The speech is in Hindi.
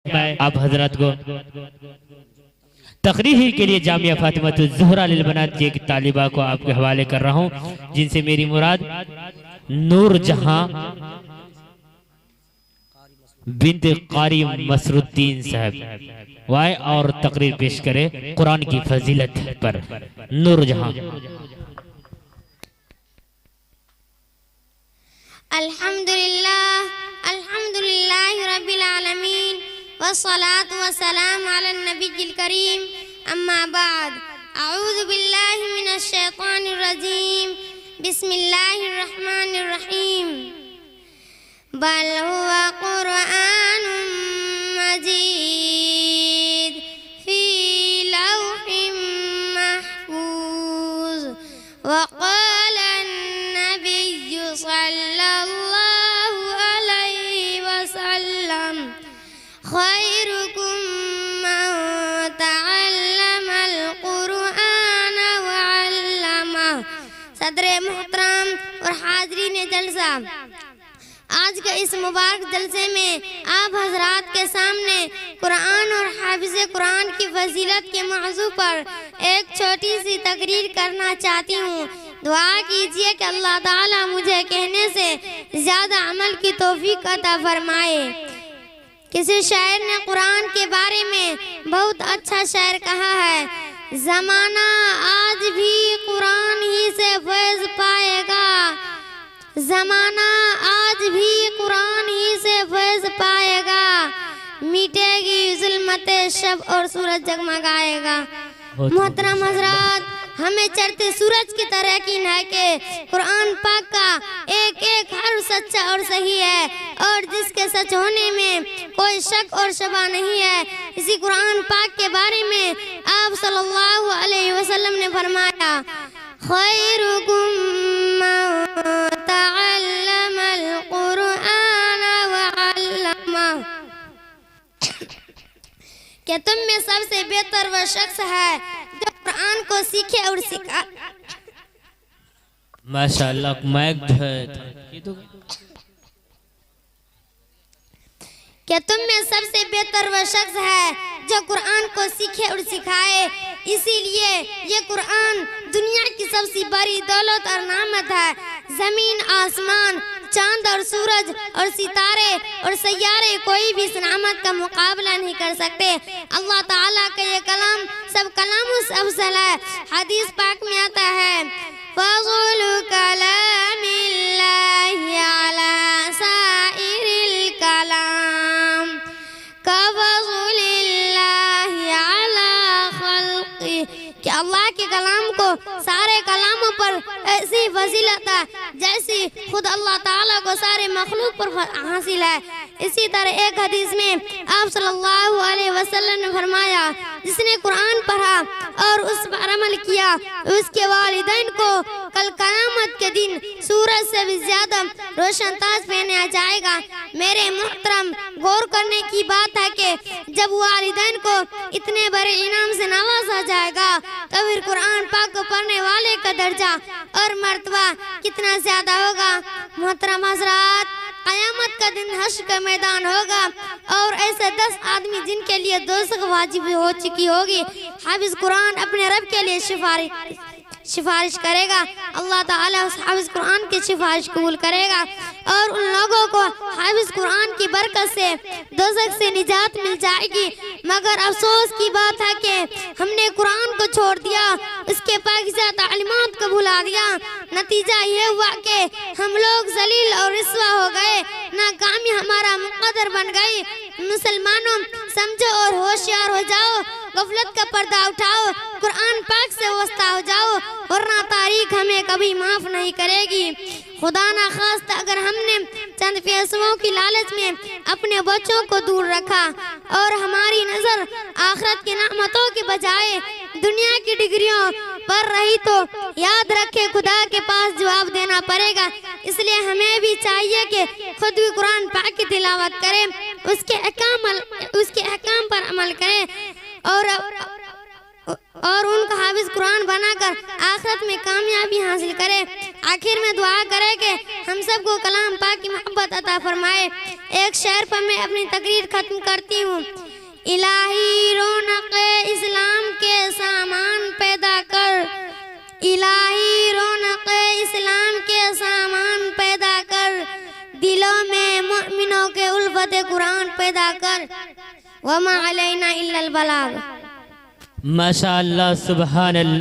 मैं आप हजरत को तकरीर के लिए जामिया फातिमातुज़ ज़हरा लिल बनात की एक तालिबा को आपके हवाले कर रहा हूँ, जिनसे मेरी मुराद नूर जहां बिन्त कारी मसरुद्दीन साहब वाए और तकरीर पेश करे कुरान की फजीलत पर। नूर जहां। अल्हम्दुलिल्लाह रब्बिल आलमीन वस्सलातु वस्सलामु अला नबिय्यिल करीम अम्मा बाद अऊज़ु बिल्लाहि मिनश शैतानिर रजीम बिस्मिल्लाहिर रहमानिर रहीम बल हुवा कुरआनुम मजीद फी लौहिम महफूज वक़ाल अन्नबिय्यु सल्लल्लाहु अलैहि वसल्लम खैरुकुम मन तअल्लमल कुरआन व अल्लमह। सदर मोहतरम और हाज़रीन जलसा, आज के इस मुबारक जलसे में आप हजरात के सामने कुरान और हाफिज़ कुरान की फजीलत के मौजू पर एक छोटी सी तकरीर करना चाहती हूँ। दुआ कीजिए कि अल्लाह ताला मुझे कहने से ज़्यादा अमल की तौफीक अता फरमाए। किसी शायर ने कुरान के बारे में बहुत अच्छा शायर कहा है, ज़माना आज भी कुरान ही से फैज़ पाएगा, ज़माना आज भी कुरान ही से फैज़ पाएगा, मिटेगी ज़ुल्मते शब और सूरज जगमगाएगा। मोहतरम हज़रात, हमें चढ़ते सूरज की तरह यकीन है कि कुरान पाक का एक एक हर्फ सच्चा और सही है और जिसके सच होने में कोई शक और शबा नहीं है। इसी कुरान पाक के बारे में आप सल्लल्लाहु अलैहि वसल्लम ने फरमाया, खैरुकुम मन तअल्लमल कुरआन व अल्लमह। क्या तुम में सबसे बेहतर वह शख्स है जो कुरान को सीखे और सिखा। माशाअल्लाह, मैक क्या तुम में सबसे बेहतर वह शख्स है जो कुरान को सीखे और सिखाए। इसीलिए ये कुरान दुनिया की सबसे बड़ी दौलत और नामत है। जमीन आसमान, चांद और सूरज और सितारे और सैयारे कोई भी इस नामत का मुकाबला नहीं कर सकते। अल्लाह ताला का ये कलाम सब कलामों से अफजल है। हदीस पाक में आता है, फज़लु कलामिल्लाहि अला साइरिल कलाम कफ़ज़लिल्लाहि अला खल्क़ि। कि अल्लाह के कलाम को सारे कलामों पर ऐसी फजीलत है जैसी खुद अल्लाह ताला को सारे मखलूक पर हासिल है। इसी तरह एक हदीस में आप सल्लल्लाहु अलैहि वसल्लम ने फरमाया, जिसने कुरान पढ़ा और उस पर अमल किया उसके वालिदैन को कल क़यामत के दिन सूरज से भी ज्यादा रोशन ताज पहनाया जाएगा। मेरे मुहतरम, गौर करने की बात है कि जब वालिदैन को इतने बड़े इनाम से नवाजा जाएगा तो फिर कुरान पाक को पढ़ने वाले का दर्जा और मर्तबा कितना ज्यादा होगा। मोहतरम हज़रात, क़यामत का दिन हश्र का मैदान होगा और ऐसे 10 आदमी जिनके लिए दोज़ख वाजिब हो चुकी होगी, हाफिज कुरान अपने रब के लिए सिफारिश करेगा। अल्लाह ताला उस हाफिज कुरान की सिफारिश कबूल करेगा और उन लोगों को हाफिज कुरान की बरकत से दोज़ख से निजात मिल जाएगी। मगर अफसोस की बात है कि हमने कुरान को छोड़ दिया, उसके पाकीज़ा तालीमात को भुला दिया। नतीजा ये हुआ कि हम लोग जलील और रिस्वा हो गए, नाकामी हमारा मुक़द्दर बन गई। मुसलमानों, समझो और होशियार हो जाओ, गफलत का पर्दा उठाओ, कुरान पाक से वास्ता हो जाओ, वरना तारीख हमें कभी माफ नहीं करेगी। खुदा ना खास्ता अगर हमने चंद पैसों की लालच में अपने बच्चों को दूर रखा और हमारी नजर आखिरत की नेमतों के बजाय दुनिया की डिग्रियों पर रही तो याद रखे खुदा के पास जवाब देना पड़ेगा। इसलिए हमें भी चाहिए कि खुद भी कुरान पाक की तिलावत करें, उसके अहकाम पर अमल करें और उनका हाफिज कुरान बनाकर आखिरत में कामयाबी हासिल करे। आखिर में दुआ करे कि हम सबको कलाम पाक की मोहब्बत अता फरमाए। एक शेर पर मैं अपनी तकरीर खत्म करती हूँ। इलाही रौनक इस्लाम के सामान पैदा कर, इलाही रौनक इस्लाम के सामान पैदा कर, दिलों में मुमिनों के उल्फत कुरान पैदा कर। वमा अलैना इल्लल बलाग। माशा अल्लाह, सुभान अल्लाह।